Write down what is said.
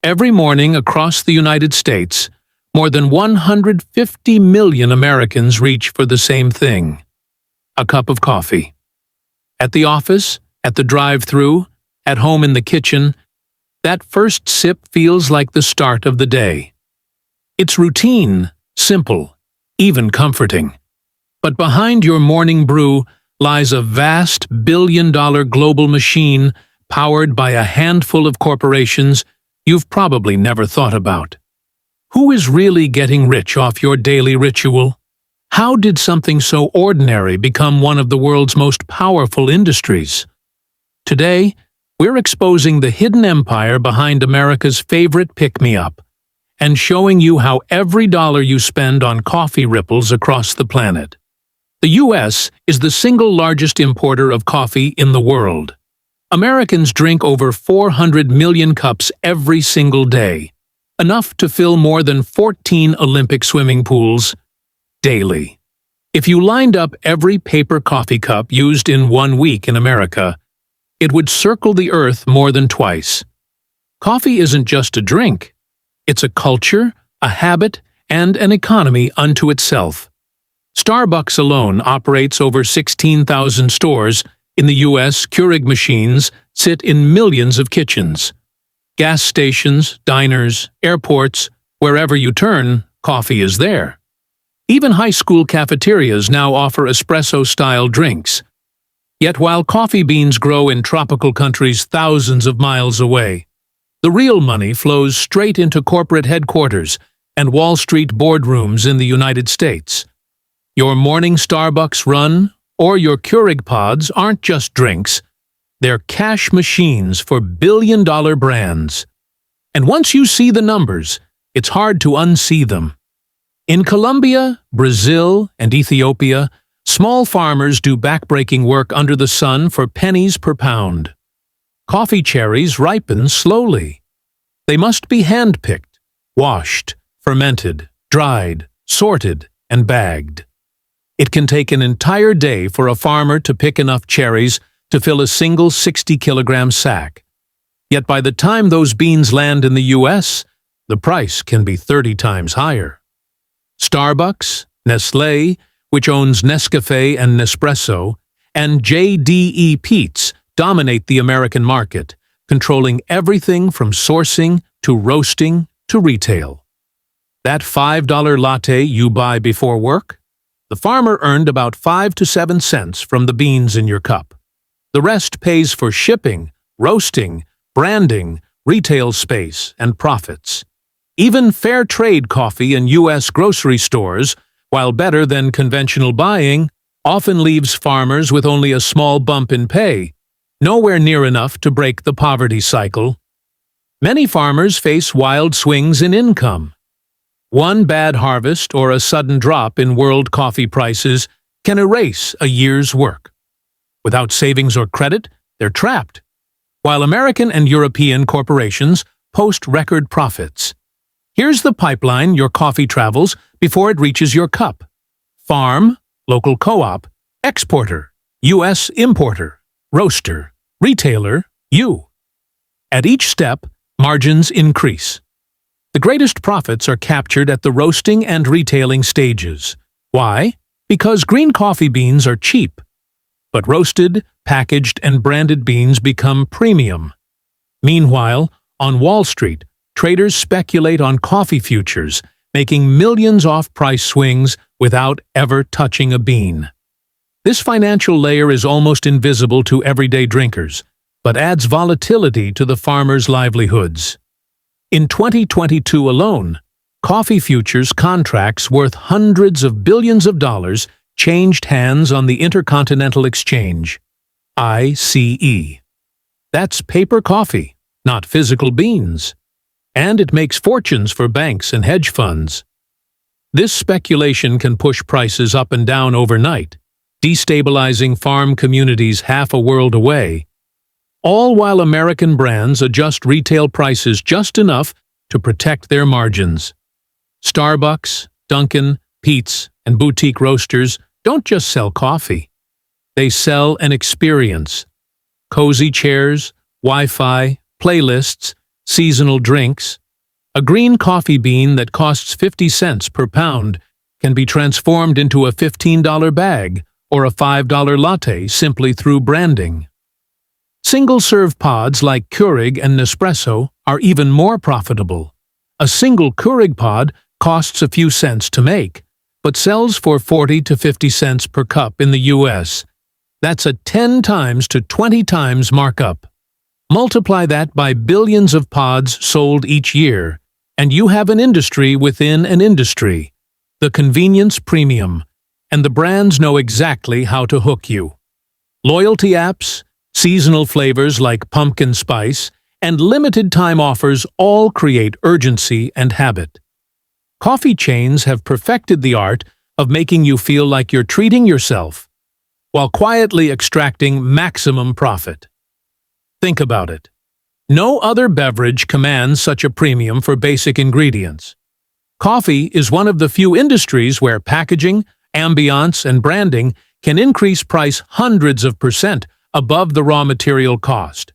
Every morning across the United States, more than 150 million Americans reach for the same thing: a cup of coffee. At the office, at the drive-thru, at home in the kitchen, that first sip feels like the start of the day. It's routine, simple, even comforting. But behind your morning brew lies a vast billion-dollar global machine powered by a handful of corporations you've probably never thought about. Who is really getting rich off your daily ritual? How did something so ordinary become one of the world's most powerful industries? Today, we're exposing the hidden empire behind America's favorite pick-me-up and showing you how every dollar you spend on coffee ripples across the planet. The U.S. is the single largest importer of coffee in the world. Americans drink over 400 million cups every single day, enough to fill more than 14 Olympic swimming pools daily. If you lined up every paper coffee cup used in 1 week in America, it would circle the earth more than twice. Coffee isn't just a drink. It's a culture, a habit, and an economy unto itself. Starbucks alone operates over 16,000 stores. In the U.S., Keurig machines sit in millions of kitchens. Gas stations, diners, airports, wherever you turn, coffee is there. Even high school cafeterias now offer espresso-style drinks. Yet while coffee beans grow in tropical countries thousands of miles away, the real money flows straight into corporate headquarters and Wall Street boardrooms in the United States. Your morning Starbucks run or your Keurig pods aren't just drinks, they're cash machines for billion-dollar brands. And once you see the numbers, it's hard to unsee them. In Colombia, Brazil, and Ethiopia, small farmers do backbreaking work under the sun for pennies per pound. Coffee cherries ripen slowly. They must be hand-picked, washed, fermented, dried, sorted, and bagged. It can take an entire day for a farmer to pick enough cherries to fill a single 60-kilogram sack. Yet by the time those beans land in the U.S., the price can be 30 times higher. Starbucks, Nestlé, which owns Nescafé and Nespresso, and JDE Peet's dominate the American market, controlling everything from sourcing to roasting to retail. That $5 latte you buy before work? The farmer earned about 5 to 7 cents from the beans in your cup. The rest pays for shipping, roasting, branding, retail space, and profits. Even fair trade coffee in U.S. grocery stores, while better than conventional buying, often leaves farmers with only a small bump in pay, nowhere near enough to break the poverty cycle. Many farmers face wild swings in income. One bad harvest or a sudden drop in world coffee prices can erase a year's work. Without savings or credit, they're trapped, while American and European corporations post record profits. Here's the pipeline your coffee travels before it reaches your cup: farm, local co-op, exporter, U.S. importer, roaster, retailer, you. At each step, margins increase. The greatest profits are captured at the roasting and retailing stages. Why? Because green coffee beans are cheap. But roasted, packaged, and branded beans become premium. Meanwhile, on Wall Street, traders speculate on coffee futures, making millions off price swings without ever touching a bean. This financial layer is almost invisible to everyday drinkers, but adds volatility to the farmers' livelihoods. In 2022 alone, coffee futures contracts worth hundreds of billions of dollars changed hands on the Intercontinental Exchange, ICE. That's paper coffee, not physical beans. And it makes fortunes for banks and hedge funds. This speculation can push prices up and down overnight, destabilizing farm communities half a world away, all while American brands adjust retail prices just enough to protect their margins. Starbucks, Dunkin', Peet's, and boutique roasters don't just sell coffee. They sell an experience. Cozy chairs, Wi-Fi, playlists, seasonal drinks. A green coffee bean that costs 50 cents per pound can be transformed into a $15 bag or a $5 latte simply through branding. Single-serve pods like Keurig and Nespresso are even more profitable. A single Keurig pod costs a few cents to make, but sells for 40 to 50 cents per cup in the US. That's a 10 times to 20 times markup. Multiply that by billions of pods sold each year, and you have an industry within an industry. The convenience premium, and the brands know exactly how to hook you. Loyalty apps, seasonal flavors like pumpkin spice, and limited-time offers all create urgency and habit. Coffee chains have perfected the art of making you feel like you're treating yourself, while quietly extracting maximum profit. Think about it. No other beverage commands such a premium for basic ingredients. Coffee is one of the few industries where packaging, ambiance, and branding can increase price hundreds of % above the raw material cost.